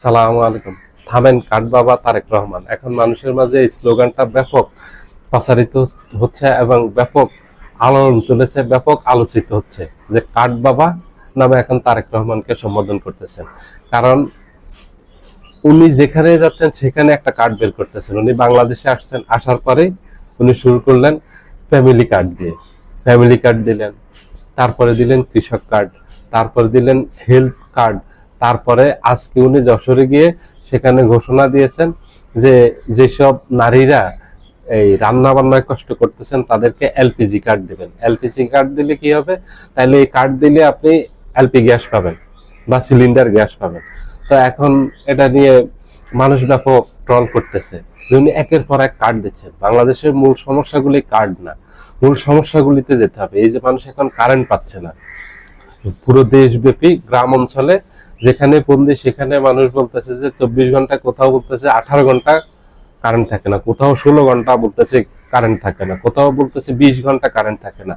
সালামু আলাইকুম। থামেন কাঠ বাবা তারেক রহমান। এখন মানুষের মাঝে এই স্লোগানটা ব্যাপক প্রচারিত হচ্ছে এবং ব্যাপক আলোড়ন তুলেছে, ব্যাপক আলোচিত হচ্ছে যে কাঠ বাবা নামে এখন তারেক রহমানকে সম্বোধন করতেছেন। কারণ উনি যেখানে যাচ্ছেন সেখানে একটা কার্ড বের করতেছেন। উনি বাংলাদেশে আসছেন, আসার পরে উনি শুরু করলেন ফ্যামিলি কার্ড দিয়ে। ফ্যামিলি কার্ড দিলেন, তারপরে দিলেন কৃষক কার্ড, তারপরে দিলেন হেলথ কার্ড, তারপরে আজকে উনি যশোরে গিয়ে সেখানে ঘোষণা দিয়েছেন যে যেসব নারীরা এই রান্না বান্নায় কষ্ট করতেছেন তাদেরকে এলপিজি কার্ড দিবেন। এলপিজি কার্ড দিলে কি হবে? তাহলে এই কার্ড দিলে আপনি এলপি গ্যাস পাবেন বা সিলিন্ডার গ্যাস পাবেন। তো এখন এটা নিয়ে মানুষ ব্যাপক ট্রল করতেছে যে উনি একের পর এক কার্ড দিচ্ছেন। বাংলাদেশের মূল সমস্যাগুলি কার্ড না, মূল সমস্যাগুলিতে যেতে হবে। এই যে মানুষ এখন কারেন্ট পাচ্ছে না, পুরো দেশব্যাপী গ্রাম অঞ্চলে যেখানে বন্দি সেখানে মানুষ বলতেছে যে 24 ঘন্টা, কোথাও বলতেছে 18 ঘন্টা কারেন্ট থাকে না, কোথাও 16 ঘন্টা বলতেছে কারেন্ট থাকে না, কোথাও বলতেছে 20 ঘন্টা কারেন্ট থাকে না।